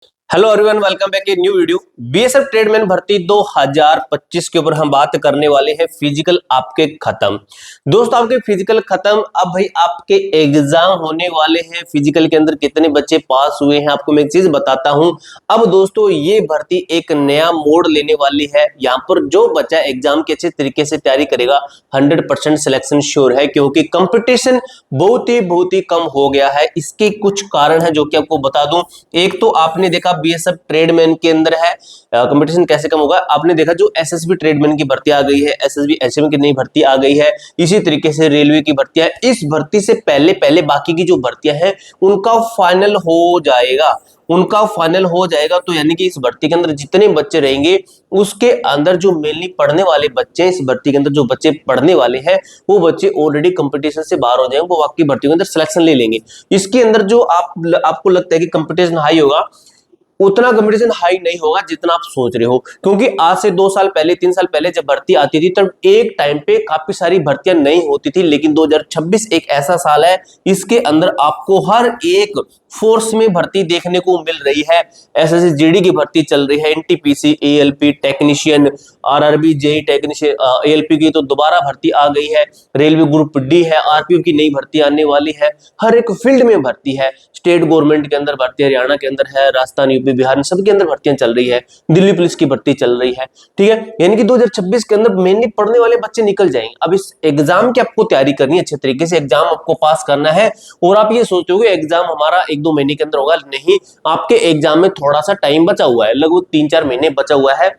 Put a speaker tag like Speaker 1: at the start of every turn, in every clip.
Speaker 1: Hello everyone, welcome back a new video. BSF tradesman भर्ती 2025 के ऊपर हम बात करने वाले हैं। फिजिकल आपके खत्म दोस्तों, आपके फिजिकल खत्म। अब भाई आपके एग्जाम होने वाले हैं। फिजिकल के अंदर कितने बच्चे पास हुए हैं आपको मैं एक चीज बताता हूं। अब दोस्तों ये भर्ती एक नया मोड़ लेने वाली है। यहाँ पर जो बच्चा एग्जाम के अच्छे तरीके से तैयारी करेगा 100% सिलेक्शन श्योर है, क्योंकि कंपटीशन बहुत ही कम हो गया है। इसके कुछ कारण है जो कि आपको बता दूं। एक तो आपने देखा बीएसएफ ट्रेडमैन के अंदर है कंपटीशन कैसे कम होगा। आपने देखा जो एसएसबी ट्रेडमैन की भर्ती आ गई है, एसएसबी एचएम की नई भर्ती आ गई है, इसी तरीके से रेलवे की भर्ती है। इस भर्ती से पहले पहले बाकी की जो भर्तियां हैं उनका फाइनल हो जाएगा, तो यानी कि इस भर्ती के अंदर जितने बच्चे रहेंगे उसके अंदर जो मेनली पढ़ने वाले बच्चे, इस भर्ती के अंदर जो बच्चे पढ़ने वाले हैं वो बच्चे ऑलरेडी कंपटीशन से बाहर हो जाएंगे, वो बाकी भर्तियों के अंदर सिलेक्शन ले लेंगे। इसके अंदर जो आपको लगता है कि कंपटीशन हाई होगा, उतना कंपटीशन हाई नहीं होगा जितना आप सोच रहे हो। क्योंकि आज से 2 साल पहले 3 साल पहले जब भर्ती आती थी तब एक टाइम पे काफी सारी भर्तियां नहीं होती थी, लेकिन 2026 एक ऐसा साल है इसके अंदर आपको हर एक फोर्स में भर्ती देखने को मिल रही है। एसएससी जीडी की भर्ती चल रही है, NTPC, ALP technician, RRB JE technician, ALP की तो दोबारा भर्ती आ गई है, रेलवे ग्रुप डी है, आरपीएफ की नई भर्ती आने वाली है। हर एक फील्ड में भर्ती है। स्टेट गवर्नमेंट के अंदर भर्ती हरियाणा के अंदर है, राजस्थान, यूपी, बिहार में सबके अंदर भर्तियां चल रही है। दिल्ली पुलिस की भर्ती चल रही है। ठीक है, यानी कि 2026 के अंदर मेनली पढ़ने वाले बच्चे निकल जाएंगे। अब इस एग्जाम की आपको तैयारी करनी है, अच्छे तरीके से एग्जाम आपको पास करना है। और आप ये सोचोगे एग्जाम हमारा 1-2 महीने के अंदर होगा, नहीं, आपके एग्जाम में थोड़ा सा टाइम बचा हुआ है, लगभग 3-4 महीने बचा हुआ है।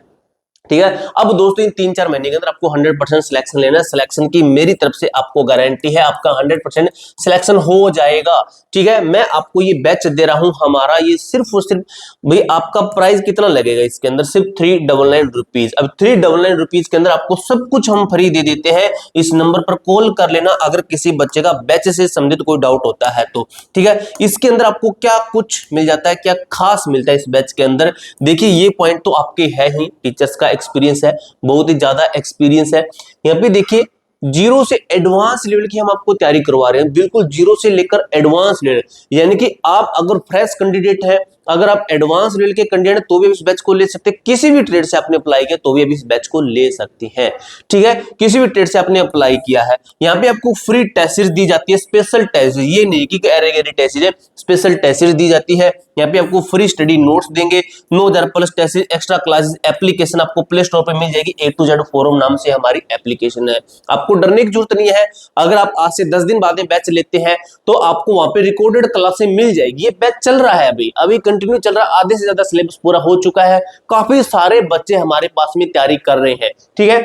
Speaker 1: ठीक है, अब दोस्तों इन 3-4 महीने के अंदर आपको 100% सिलेक्शन लेना है। सिलेक्शन की मेरी तरफ से आपको गारंटी है, आपका 100% सिलेक्शन हो जाएगा। ठीक है, मैं आपको ये बैच दे रहा हूं हमारा, ये सिर्फ और सिर्फ भाई आपका प्राइस कितना लगेगा इसके अंदर, सिर्फ 399 रुपीज। अब 399 रुपीज के अंदर आपको सब कुछ हम फ्री दे देते हैं। इस नंबर पर कॉल कर लेना अगर किसी बच्चे का बैच से संबंधित कोई डाउट होता है तो। ठीक है, इसके अंदर आपको क्या कुछ मिल जाता है, क्या खास मिलता है इस बैच के अंदर। देखिए ये पॉइंट तो आपके है ही, टीचर्स का एक्सपीरियंस है, बहुत ही ज्यादा एक्सपीरियंस है। यहाँ पे देखिए जीरो से एडवांस लेवल की हम आपको तैयारी करवा रहे हैं, बिल्कुल जीरो से लेकर एडवांस लेवल। यानी कि आप अगर फ्रेश कैंडिडेट है, अगर आप एडवांस लेवल के कैंडिडेट हैं तो भी इस बैच को ले सकते हैं। किसी भी ट्रेड से आपने अप्लाई किया तो भी अभी इस बैच को ले सकती हैं। ठीक है, किसी भी ट्रेड से आपने अप्लाई किया है, यहाँ पे आपको फ्री टेस्ट सीरीज दी जाती है, स्पेशल टेस्ट, ये नहीं कि एरेगेरी टेस्ट सीरीज है, स्पेशल टेस्ट सीरीज दी जाती है। यहाँ पे आपको फ्री स्टडी नोट्स देंगे, 9000 plus test series, extra classes, application आपको प्ले स्टोर पर मिल जाएगी, A to Z फोरम नाम से हमारी एप्लीकेशन है। आपको डरने की जरूरत नहीं है। अगर आप आज से 10 दिन बाद में बैच लेते हैं तो आपको वहां पे रिकॉर्डेड क्लासें मिल जाएगी। ये बैच चल रहा है, अभी कंटिन्यू चल रहा है, आधे से ज्यादा सिलेबस पूरा हो चुका है, काफी सारे बच्चे हमारे पास में तैयारी कर रहे हैं। ठीक है,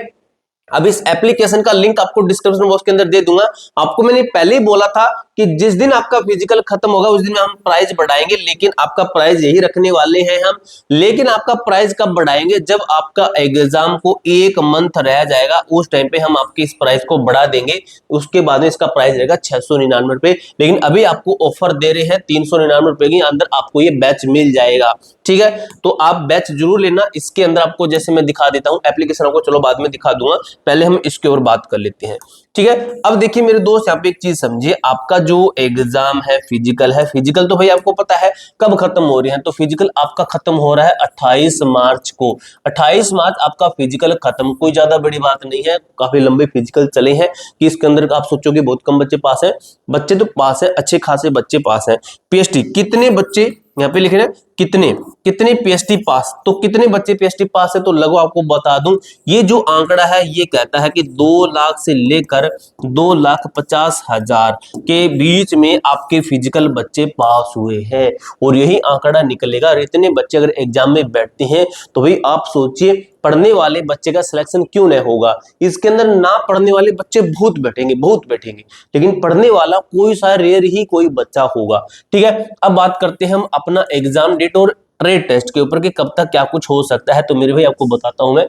Speaker 1: अब इस एप्लीकेशन का लिंक आपको डिस्क्रिप्शन बॉक्स के अंदर दे दूंगा। आपको मैंने पहले ही बोला था कि जिस दिन आपका फिजिकल खत्म होगा उस दिन हम प्राइस बढ़ाएंगे, लेकिन आपका प्राइस यही रखने वाले हैं हम। लेकिन आपका प्राइस कब बढ़ाएंगे, जब आपका एग्जाम को 1 मंथ रह जाएगा, उस टाइम पे हम आपके इस प्राइस को बढ़ा देंगे। उसके बाद में इसका प्राइस रहेगा 699 रुपए, लेकिन अभी आपको ऑफर दे रहे हैं 399 रुपए के अंदर आपको ये बैच मिल जाएगा। ठीक है, तो आप बैच जरूर लेना। इसके अंदर आपको जैसे मैं दिखा देता हूं, एप्लीकेशन को चलो बाद में दिखा दूंगा, पहले हम इसके और बात कर लेते हैं। ठीक है, अब देखिए मेरे दोस्त यहाँ पे एक चीज समझिए, आपका जो एग्जाम है फिजिकल है, फिजिकल तो भाई आपको पता है कब खत्म हो रही है, तो फिजिकल आपका खत्म हो रहा है 28 मार्च को। 28 मार्च आपका फिजिकल खत्म, कोई ज्यादा बड़ी बात नहीं है, काफी लंबे फिजिकल चले हैं कि इसके अंदर आप सोचोगे बहुत कम बच्चे पास है, बच्चे तो पास है, अच्छे खासे बच्चे पास है। पीएचडी कितने बच्चे यहाँ पे लिख रहे हैं, कितने पीएचडी पास, तो कितने बच्चे पीएचडी पास है, तो लगो आपको बता दूं, ये जो आंकड़ा है ये कहता है कि 2 लाख से लेकर 2,50,000 के बीच में आपके फिजिकल बच्चे पास हुए हैं, और यही आंकड़ा निकलेगा। और इतने बच्चे अगर एग्जाम में बैठते हैं तो भाई आप सोचिए पढ़ने वाले बच्चे का सिलेक्शन क्यों नहीं होगा। इसके अंदर ना पढ़ने वाले बच्चे बहुत बैठेंगे, लेकिन पढ़ने वाला कोई सा रेयर ही कोई बच्चा होगा। ठीक है, अब बात करते हैं हम अपना एग्जाम डेट और ट्रेड टेस्ट के ऊपर कि कब तक क्या कुछ हो सकता है। तो मेरे भाई आपको बताता हूं मैं,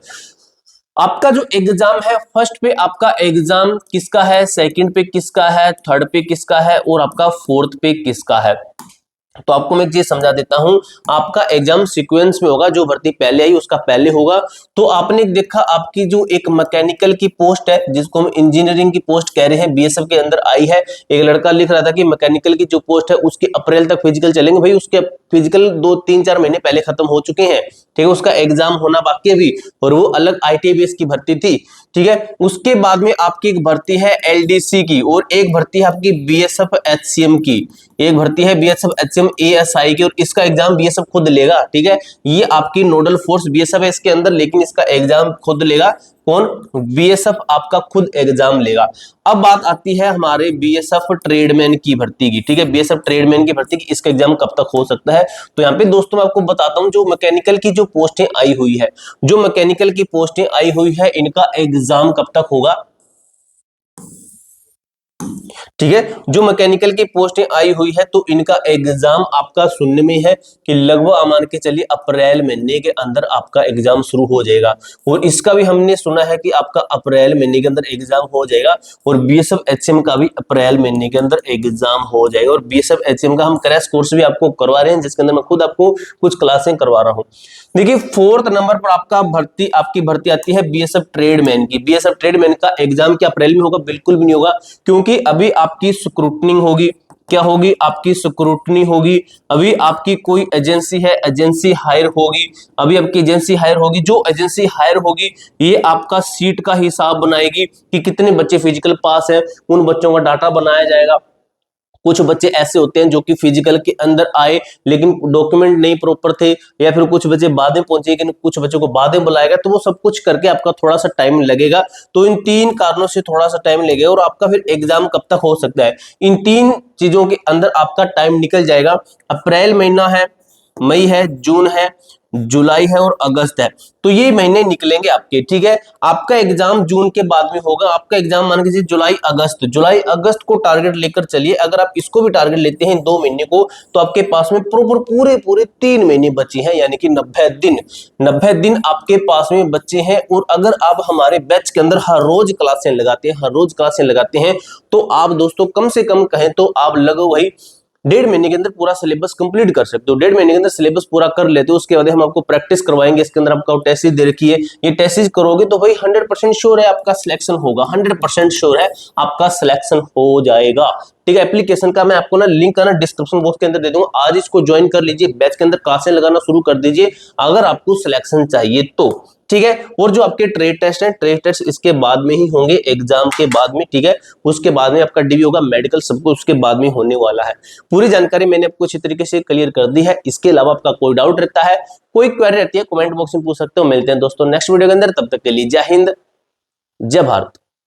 Speaker 1: आपका जो एग्जाम है, फर्स्ट पे आपका एग्जाम किसका है, सेकंड पे किसका है, थर्ड पे किसका है, और आपका फोर्थ पे किसका है। तो आपको मैं ये समझा देता हूं, आपका एग्जाम सीक्वेंस में होगा, जो भर्ती पहले आई उसका पहले होगा। तो आपने देखा आपकी जो एक मैकेनिकल की पोस्ट है, जिसको हम इंजीनियरिंग की पोस्ट कह रहे हैं, बीएसएफ के अंदर आई है। एक लड़का लिख रहा था कि मैकेनिकल की जो पोस्ट है उसके अप्रैल तक फिजिकल चलेंगे, भाई उसके फिजिकल 2-3-4 महीने पहले खत्म हो चुके हैं, ठीक है, उसका एग्जाम होना बाकी है अभी, और वो अलग ITBS की भर्ती थी, ठीक है। उसके बाद में आपकी एक भर्ती है LDC की, और एक भर्ती है आपकी BSF HCM की, एक भर्ती है BSF HCM ASI की, और इसका एग्जाम BSF खुद लेगा, ठीक है। ये आपकी नोडल फोर्स BSF है इसके अंदर, लेकिन इसका एग्जाम खुद लेगा कौन? BSF आपका खुद एग्जाम लेगा। अब बात आती है हमारे BSF ट्रेडमैन की भर्ती की, ठीक है, BSF ट्रेडमैन की भर्ती की, इसका एग्जाम कब तक हो सकता है? तो यहाँ पे दोस्तों मैं आपको बताता हूं, जो मैकेनिकल की जो पोस्टें आई हुई है, जो मैकेनिकल की पोस्टें आई हुई है, इनका एग्जाम कब तक होगा, ठीक है। जो मैकेनिकल की पोस्टें आई हुई है तो इनका एग्जाम आपका सुनने में है कि लगभग मान के चलिए अप्रैल महीने के अंदर आपका एग्जाम शुरू हो जाएगा, और इसका भी हमने सुना है कि आपका अप्रैल महीने के अंदर एग्जाम हो जाएगा, और BSF HCM का भी अप्रैल महीने के अंदर एग्जाम हो जाएगा, और BSF HCM का हम क्रैश कोर्स भी आपको करवा रहे हैं, जिसके अंदर मैं खुद आपको कुछ क्लासें करवा रहा हूं। देखिए 4th नंबर पर आपकी भर्ती आती है BSF ट्रेडमैन की। BSF ट्रेडमैन का एग्जाम क्या अप्रैल में होगा? बिल्कुल भी नहीं होगा, क्योंकि अभी आपकी स्क्रूटनिंग होगी। क्या होगी? आपकी स्क्रूटनी होगी। अभी आपकी कोई एजेंसी है, एजेंसी हायर होगी, अभी आपकी एजेंसी हायर होगी। जो एजेंसी हायर होगी ये आपका सीट का हिसाब बनाएगी कि कितने बच्चे फिजिकल पास है, उन बच्चों का डाटा बनाया जाएगा। कुछ बच्चे ऐसे होते हैं जो कि फिजिकल के अंदर आए लेकिन डॉक्यूमेंट नहीं प्रॉपर थे, या फिर कुछ बच्चे बाद में पहुंचे लेकिन कुछ बच्चों को बाद में बुलाएगा, तो वो सब कुछ करके आपका थोड़ा सा टाइम लगेगा। तो इन 3 कारणों से थोड़ा सा टाइम लगेगा, और आपका फिर एग्जाम कब तक हो सकता है? इन 3 चीजों के अंदर आपका टाइम निकल जाएगा। अप्रैल महीना है, मई है, जून है, जुलाई है और अगस्त है, तो ये महीने निकलेंगे आपके, ठीक है। आपका एग्जाम जून के बाद में होगा, आपका एग्जाम मान के जुलाई अगस्त को टारगेट लेकर चलिए। अगर आप इसको भी टारगेट लेते हैं 2 महीने को, तो आपके पास में प्रॉपर पूरे 3 महीने बचे हैं, यानी कि 90 दिन आपके पास में बच्चे हैं। और अगर आप हमारे बैच के अंदर हर रोज क्लासें लगाते हैं, तो आप दोस्तों कम से कम कहें तो आप लगभग वही 1.5 महीने के अंदर पूरा सिलेबस कंप्लीट कर सकते हो। 1.5 महीने के अंदर सिलेबस पूरा कर लेते हो, उसके बाद हम आपको प्रैक्टिस करवाएंगे। इसके अंदर आपका टेस्ट दे रखी है, ये टेस्ट करोगे तो भाई 100% श्योर है आपका सिलेक्शन होगा, 100% श्योर है आपका सिलेक्शन हो जाएगा, ठीक है। एप्लीकेशन का मैं आपको ना लिंक ना डिस्क्रिप्शन बॉक्स के अंदर दे दूंगा, आज इसको ज्वाइन कर लीजिए, बैच के अंदर क्लासें लगाना शुरू कर दीजिए अगर आपको सिलेक्शन चाहिए तो, ठीक है। और जो आपके ट्रेड टेस्ट इसके बाद में ही होंगे, एग्जाम के बाद में, ठीक है। उसके बाद में आपका DV होगा, मेडिकल सब कुछ उसके बाद में होने वाला है। पूरी जानकारी मैंने आपको अच्छी तरीके से क्लियर कर दी है। इसके अलावा आपका कोई डाउट रहता है, कोई क्वेरी रहती है, कमेंट बॉक्स में पूछ सकते हो। मिलते हैं दोस्तों नेक्स्ट वीडियो के अंदर, तब तक के लिए जय हिंद, जय भारत।